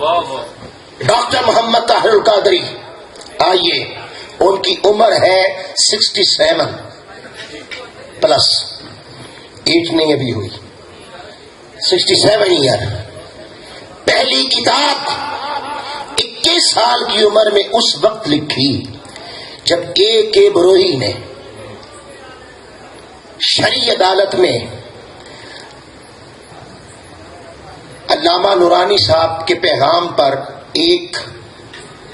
Doctor محمد طاہر القادری، آئیے، ان کی عمر ہے 67 پلس، ایج نہیں ابھی ہوئی، 67 ایئر. پہلی کتاب 21 سال کی عمر میں اس وقت لکھی جب کے بروہی نے شرعی عدالت میں علامہ نورانی صاحب کے پیغام پر ایک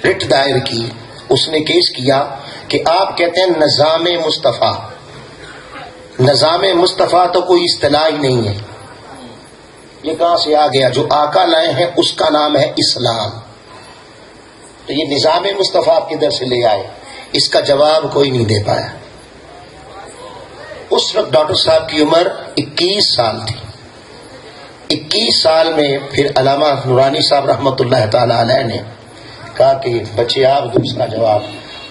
رٹ دائر کی. اس نے کیس کیا کہ آپ کہتے ہیں نظام مصطفیٰ. نظام مصطفیٰ تو کوئی اصطلاح ہی نہیں ہے، یہ کہاں سے آ گیا؟ جو آقا لائے ہیں اس کا نام ہے اسلام. تو یہ نظام مصطفیٰ آپ کدھر سے لے آئے؟ اس کا جواب کوئی نہیں دے پایا. اس وقت ڈاکٹر صاحب کی عمر 21 سال تھی. 21 سال میں پھر علامہ نورانی صاحب رحمۃ اللہ تعالی علیہ نے کہا کہ بچے آپ دوسرا جواب.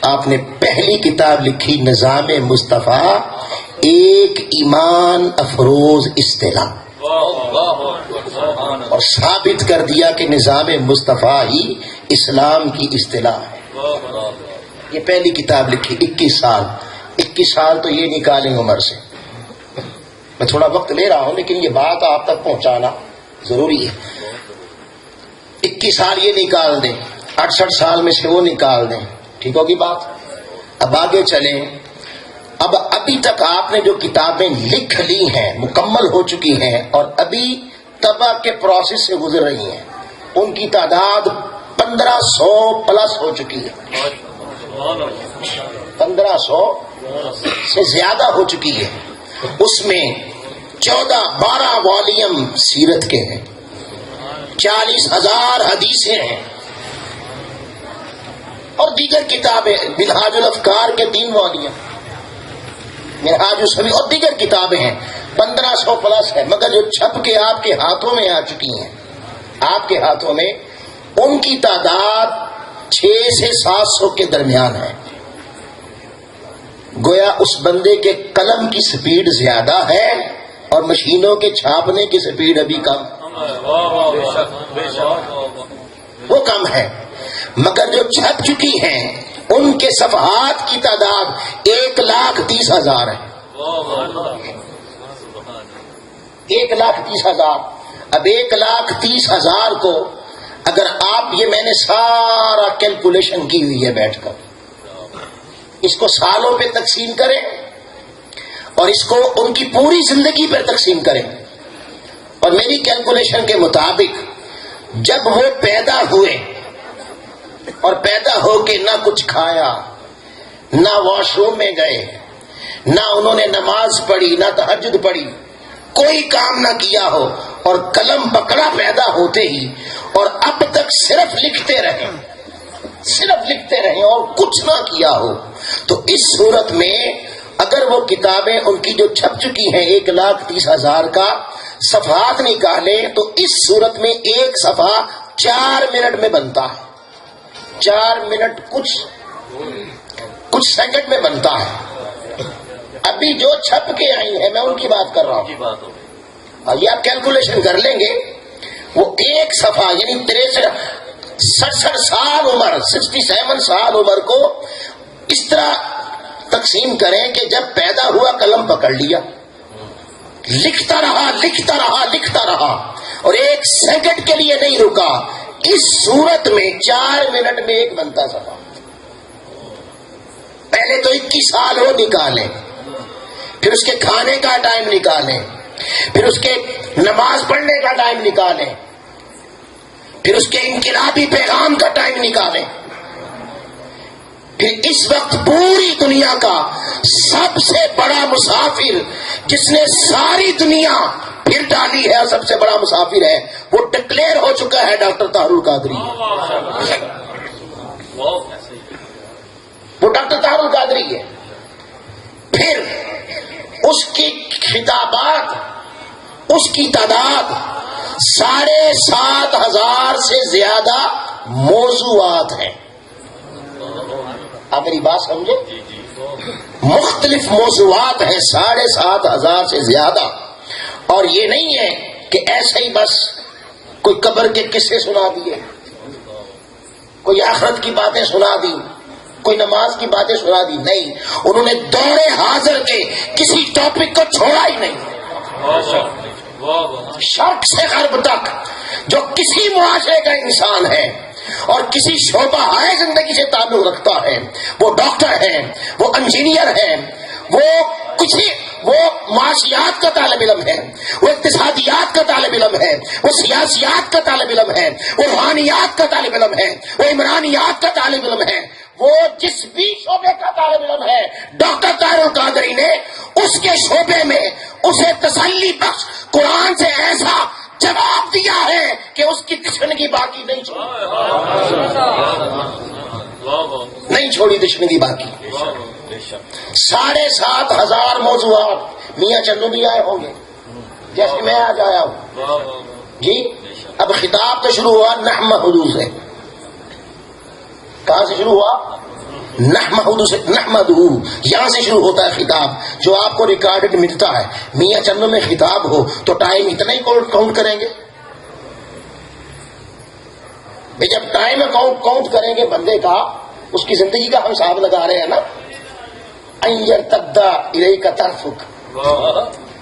آپ نے پہلی کتاب لکھی نظام مصطفیٰ، ایک ایمان افروز اصطلاح، اور ثابت کر دیا کہ نظام مصطفیٰ ہی اسلام کی اصطلاح ہے. یہ پہلی کتاب لکھی 21 سال. 21 سال تو یہ نکالیں عمر سے. میں تھوڑا وقت لے رہا ہوں لیکن یہ بات آپ تک پہنچانا ضروری ہے. 21 سال یہ نکال دیں، 68 سال میں سے وہ نکال دیں، ٹھیک ہوگی بات. اب آگے چلیں. اب ابھی تک آپ نے جو کتابیں لکھ لی ہیں مکمل ہو چکی ہیں اور ابھی طبع کے پروسیس سے گزر رہی ہیں، ان کی تعداد 1500 پلس ہو چکی ہے. 1500 سے زیادہ ہو چکی ہے. اس میں 12 والیم سیرت کے ہیں، 40,000 حدیثیں ہیں اور دیگر کتابیں. منہاج الافکار کے 3 والیم، منہاج السبیل اور دیگر کتابیں ہیں. 1500 پلس ہے. مگر جو چھپ کے آپ کے ہاتھوں میں آ چکی ہیں، آپ کے ہاتھوں میں، ان کی تعداد 600 سے 700 کے درمیان ہے. گویا اس بندے کے قلم کی سپیڈ زیادہ ہے اور مشینوں کے چھاپنے کی سپیڈ ابھی کم، وہ کم ہے. مگر جو چھپ چکی ہیں ان کے صفحات کی تعداد 1,30,000 ہے. 1,30,000. اب 1,30,000 کو اگر آپ، یہ میں نے سارا کیلکولیشن کی ہوئی ہے بیٹھ کر، اس کو سالوں پہ تقسیم کریں اور اس کو ان کی پوری زندگی پر تقسیم کریں، اور میری کیلکولیشن کے مطابق جب وہ پیدا ہوئے اور پیدا ہو کے نہ کچھ کھایا، نہ واش روم میں گئے، نہ انہوں نے نماز پڑھی، نہ تہجد پڑھی، کوئی کام نہ کیا ہو، اور قلم پکڑا پیدا ہوتے ہی، اور اب تک صرف لکھتے رہے اور کچھ نہ کیا ہو، تو اس صورت میں اگر وہ کتابیں ان کی جو چھپ چکی ہیں 1,30,000 کا صفحات نکالیں تو اس صورت میں ایک صفحہ 4 منٹ میں بنتا ہے. 4 منٹ کچھ سیکنڈ میں بنتا ہے. ابھی جو چھپ کے آئی ہیں میں ان کی بات کر رہا ہوں. یہ آپ کیلکولیشن کر لیں گے، وہ ایک صفحہ یعنی 67 سال عمر، 67 سال عمر کو اس طرح تقسیم کریں کہ جب پیدا ہوا قلم پکڑ لیا، لکھتا رہا اور 1 سیکنڈ کے لیے نہیں رکا. اس صورت میں 4 منٹ میں ایک بنتا صفحہ. پہلے تو 21 سال ہو نکالیں، پھر اس کے کھانے کا ٹائم نکالیں، پھر اس کے نماز پڑھنے کا ٹائم نکالیں، پھر اس کے انقلابی پیغام کا ٹائم نکالیں، پھر اس وقت پوری دنیا کا سب سے بڑا مسافر جس نے ساری دنیا پھر ڈالی ہے اور سب سے بڑا مسافر ہے، وہ ڈکلیئر ہو چکا ہے ڈاکٹر طاہر القادری. وہ ڈاکٹر طاہر القادری ہے. پھر اس کی خطابات، اس کی تعداد 7,500 سے زیادہ موضوعات ہیں. آپ میری بات سمجھے؟ مختلف موضوعات ہیں 7,500 سے زیادہ. اور یہ نہیں ہے کہ ایسے ہی بس کوئی قبر کے قصے سنا دیے، کوئی آخرت کی باتیں سنا دی، کوئی نماز کی باتیں سنا دی، نہیں، انہوں نے دور حاضر کے کسی ٹاپک کو چھوڑا ہی نہیں، شرق سے غرب تک جو کسی معاشرے کا انسان ہے اور کسی شعبہ ہے زندگی سے تعلق رکھتا ہے، وہ ڈاکٹر ہے، وہ انجینئر ہے، وہ معاشیات کا طالب علم ہے، وہ اقتصادیات کا طالب علم ہے، وہ سیاسیات کا طالب علم ہے، وہ روحانیات کا طالب علم ہے، وہ عمرانیات کا طالب علم ہے، وہ جس بھی شعبے کا طالب علم ہے، ڈاکٹر طاہر القادری نے اس کے شعبے میں اسے تسلی بخش قرآن سے ایسا جواب دیا ہے کہ اس کی تشنگی باقی نہیں چھوڑی تشنگی باقی۔ 7,500 موضوعات، میاں چندو بھی آئے ہوں گے جیسے میں آج آیا ہوں جی۔ اب خطاب تو شروع ہوا نحمدہ سے، کہاں سے شروع ہوا؟ نحمدہ سے، نحمدہ یہاں سے شروع ہوتا ہے خطاب جو آپ کو ریکارڈڈ ملتا ہے۔ میاں چندو میں خطاب ہو تو ٹائم اتنا ہی کاؤنٹ کریں گے؟ جب ٹائم کاؤنٹ کریں گے بندے کا، اس کی زندگی کا ہم حساب لگا رہے ہیں نا، یرتدا الیک طرفک،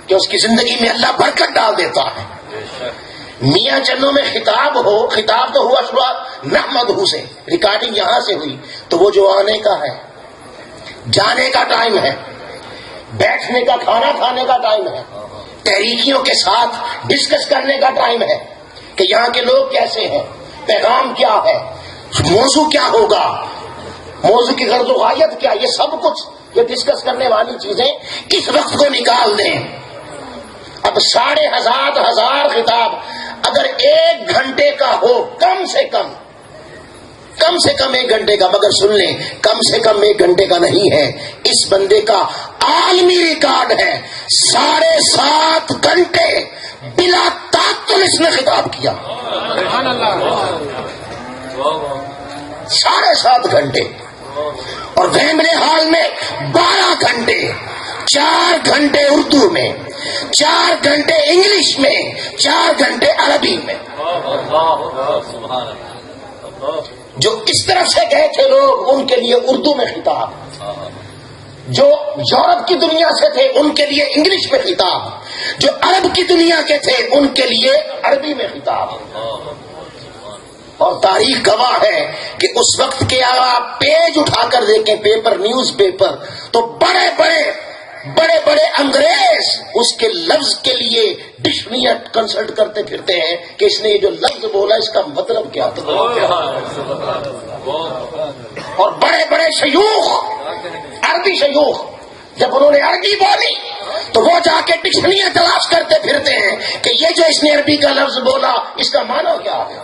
کہ اس کی زندگی میں اللہ برکت ڈال دیتا ہے۔ میاں چندوں میں خطاب ہو، خطاب تو ہوا شروعات نحمدہ سے، ریکارڈنگ یہاں سے ہوئی، تو وہ جو آنے کا ہے، جانے کا ٹائم ہے، بیٹھنے کا، کھانا کھانے کا ٹائم ہے، تحریکیوں کے ساتھ ڈسکس کرنے کا ٹائم ہے کہ یہاں کے لوگ کیسے ہیں، پیغام کیا ہے، موضوع کیا ہوگا، موضوع کی غرض و غایت کیا، یہ سب کچھ یہ ڈسکس کرنے والی چیزیں اس وقت کو نکال دیں۔ اب 1,500 خطاب اگر 1 گھنٹے کا ہو، کم سے کم 1 گھنٹے کا، مگر سن لیں کم سے کم 1 گھنٹے کا نہیں ہے، اس بندے کا عالمی ریکارڈ ہے 7.5 گھنٹے بلا تعطل اس نے خطاب کیا، 7.5 گھنٹے، اور ویمبلے ہال میں 12 گھنٹے، 4 گھنٹے اردو میں، 4 گھنٹے انگلش میں، 4 گھنٹے عربی میں۔ جو اس طرف سے گئے تھے لوگ ان کے لیے اردو میں خطاب، جو یورپ کی دنیا سے تھے ان کے لیے انگلش میں خطاب، جو عرب کی دنیا کے تھے ان کے لیے عربی میں خطاب۔ اور تاریخ گواہ ہے کہ اس وقت کے آپ پیج اٹھا کر دیکھیں، پیپر، نیوز پیپر، تو بڑے بڑے انگریز اس کے لفظ کے لیے ڈکشنری کنسلٹ کرتے پھرتے ہیں کہ اس نے یہ جو لفظ بولا اس کا مطلب کیا تھا۔ اور بڑے شیوخ، عربی شیوخ، جب انہوں نے عربی بولی تو وہ جا کے ڈکشنریاں تلاش کرتے پھرتے ہیں کہ یہ جو اس نے عربی کا لفظ بولا اس کا معنی کیا ہے۔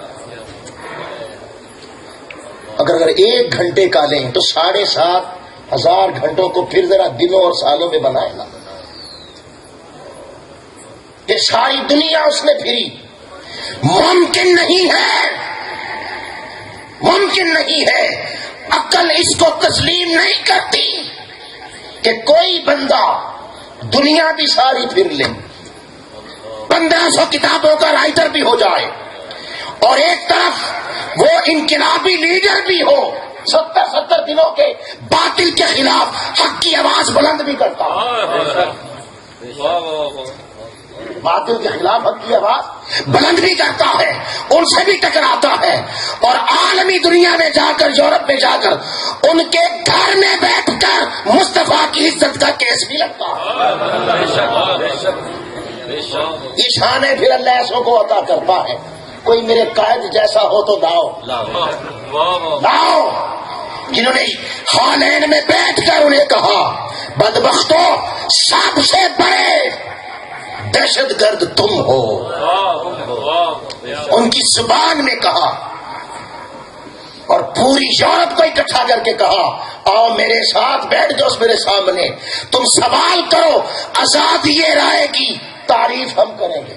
اگر 1 گھنٹے کا لیں تو 7,500 گھنٹوں کو پھر ذرا دنوں اور سالوں میں بنائے گا۔ یہ ساری دنیا اس نے پھری، ممکن نہیں ہے، عقل اس کو تسلیم نہیں کرتی کہ کوئی بندہ دنیا بھی ساری پھر لے، 1500 کتابوں کا رائٹر بھی ہو جائے، اور ایک طرف وہ انقلابی لیڈر بھی ہو، 70 دنوں کے باطل کے خلاف حق کی آواز بلند بھی کرتا ہے، باطل کے خلاف حق کی آواز بلند بھی کرتا ہے، ان سے بھی ٹکراتا ہے، اور عالمی دنیا میں جا کر، یورپ میں جا کر ان کے گھر میں بیٹھ کر مصطفیٰ کی عزت کا کیس بھی لگتا ہے۔ یہ شان ہے پھر اللہ ایسوں کو عطا کرتا ہے۔ کوئی میرے قائد جیسا ہو تو لاؤ، جنہوں نے حالین میں بیٹھ کر انہیں کہا بدبختوں سب سے بڑے دہشت گرد تم ہو، ان کی زبان میں کہا، اور پوری یورپ کو اکٹھا کر کے کہا آؤ میرے ساتھ بیٹھ جاؤ میرے سامنے، تم سوال کرو، آزادی رائے کی تعریف ہم کریں گے۔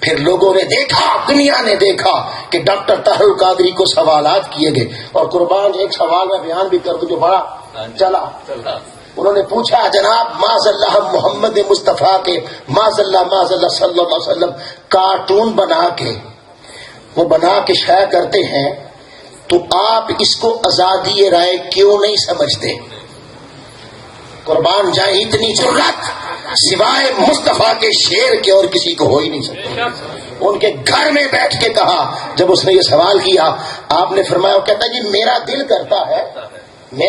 پھر لوگوں نے دیکھا، دنیا نے دیکھا کہ ڈاکٹر طاہر القادری کو سوالات کیے گئے، اور قربان ایک سوال میں بیان بھی کر دوں جو بڑا چلا۔ انہوں نے پوچھا جناب معاذ اللہ محمد مصطفیٰ کے معاذ اللہ صلی اللہ علیہ وسلم کارٹون بنا کے وہ بنا کے شائع کرتے ہیں تو آپ اس کو آزادی رائے کیوں نہیں سمجھتے؟ قربان جائیں، اتنی جرات سوائے مصطفیٰ کے شیر کے اور کسی کو ہو ہی نہیں سکتی۔ ان کے گھر میں بیٹھ کے کہا، جب اس نے یہ سوال کیا، آپ نے فرمایا، وہ کہتا جی میرا دل کرتا ہے میں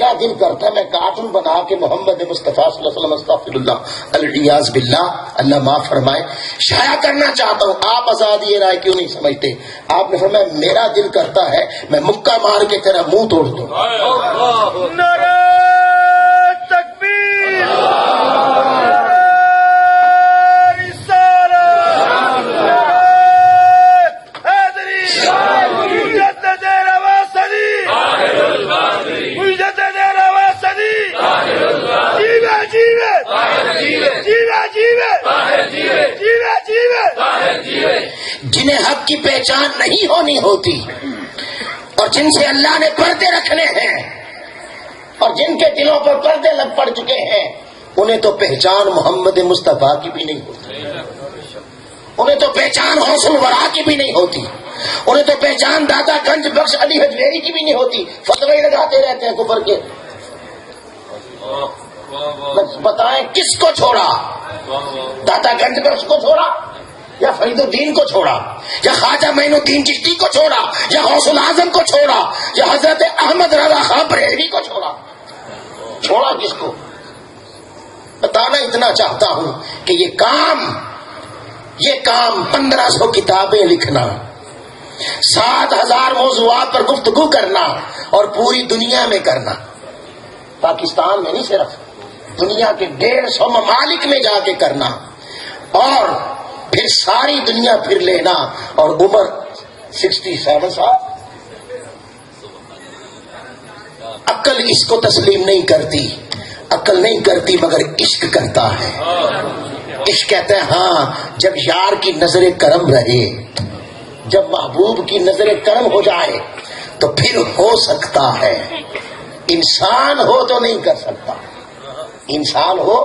کارٹون بنا کے محمد مصطفیٰ صلی اللہ علیہ وسلم استغفر اللہ الیاذ باللہ، اللہ معاف فرمائے، شائع کرنا چاہتا ہوں۔ آپ آزادی رائے کیوں نہیں سمجھتے؟ آپ نے فرمایا میرا دل کرتا ہے میں مکہ مار کے تیرا منہ توڑ دوں۔ جنہیں حق کی پہچان نہیں ہونی ہوتی اور جن سے اللہ نے پردے رکھنے ہیں اور جن کے دلوں پر پردے لگ پڑ چکے ہیں، انہیں تو پہچان محمد مصطفیٰ کی بھی نہیں ہوتی، انہیں تو پہچان غوث الورا کی بھی نہیں ہوتی، انہیں تو پہچان داتا گنج بخش علی حجویری کی بھی نہیں ہوتی۔ فتوے لگاتے رہتے ہیں کفر کے۔ بتائیں کس کو چھوڑا؟ داتا گنج بخش کو چھوڑا یا فرید الدین کو چھوڑا یا خواجہ معین الدین چشتی کو چھوڑا یا غوث العظم کو چھوڑا یا حضرت احمد رضا خان بریلوی کو چھوڑا کس کو؟ بتانا اتنا چاہتا ہوں کہ یہ کام 1500 کتابیں لکھنا، 7000 موضوعات پر گفتگو کرنا اور پوری دنیا میں کرنا، پاکستان میں نہیں صرف، دنیا کے 150 ممالک میں جا کے کرنا، اور پھر ساری دنیا پھر لینا، اور عمر 67 سال۔ عقل اس کو تسلیم نہیں کرتی، عقل نہیں کرتی مگر عشق کرتا ہے۔ عشق کہتا ہے ہاں جب یار کی نظر کرم رہے، جب محبوب کی نظر کرم ہو جائے تو پھر ہو سکتا ہے۔ انسان ہو تو نہیں کر سکتا، انسان ہو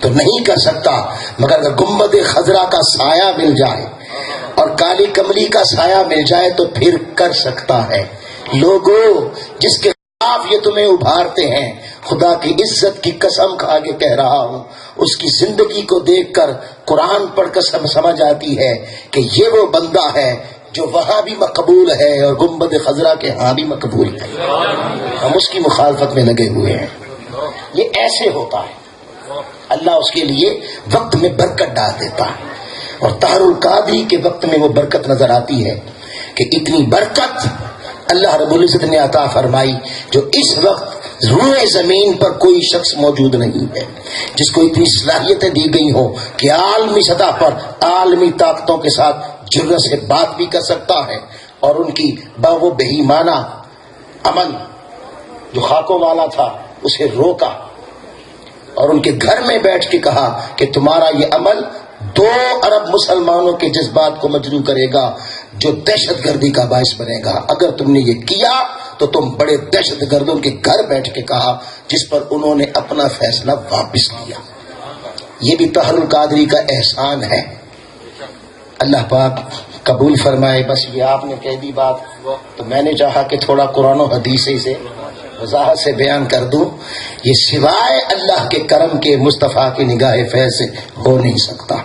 تو نہیں کر سکتا، مگر اگر گنبد خضرا کا سایہ مل جائے اور کالی کملی کا سایہ مل جائے تو پھر کر سکتا ہے۔ لوگوں جس کے خلاف یہ تمہیں ابھارتے ہیں، خدا کی عزت کی قسم کھا کے کہہ رہا ہوں، اس کی زندگی کو دیکھ کر قرآن پڑھ کر سمجھ آتی ہے کہ یہ وہ بندہ ہے جو وہاں بھی مقبول ہے اور گنبد خضرا کے ہاں بھی مقبول ہے، ہم اس کی مخالفت میں لگے ہوئے ہیں۔ یہ ایسے ہوتا ہے، اللہ اس کے لیے وقت میں برکت ڈال دیتا ہے، اور طاہر القادری کے وقت میں وہ برکت نظر آتی ہے کہ اتنی برکت اللہ رب العزت نے عطا فرمائی جو اس وقت روئے زمین پر کوئی شخص موجود نہیں ہے جس کو اتنی صلاحیتیں دی گئی ہوں کہ عالمی سطح پر عالمی طاقتوں کے ساتھ جرأت سے بات بھی کر سکتا ہے، اور ان کی وہ بہیمانہ عمل جو خاکوں والا تھا اسے روکا، اور ان کے گھر میں بیٹھ کے کہا کہ تمہارا یہ عمل 2 ارب مسلمانوں کے جذبات کو مجروح کرے گا، جو دہشت گردی کا باعث بنے گا، اگر تم نے یہ کیا تو تم بڑے دہشت گردوں کے گھر بیٹھ کے کہا، جس پر انہوں نے اپنا فیصلہ واپس لیا۔ یہ بھی طاہر القادری کا احسان ہے، اللہ پاک قبول فرمائے۔ بس یہ آپ نے کہہ دی بات، تو میں نے چاہا کہ تھوڑا قرآن و حدیث سے وضاحت سے بیان کر دوں۔ یہ سوائے اللہ کے کرم کے مصطفیٰ کی نگاہ فیض سے ہو نہیں سکتا۔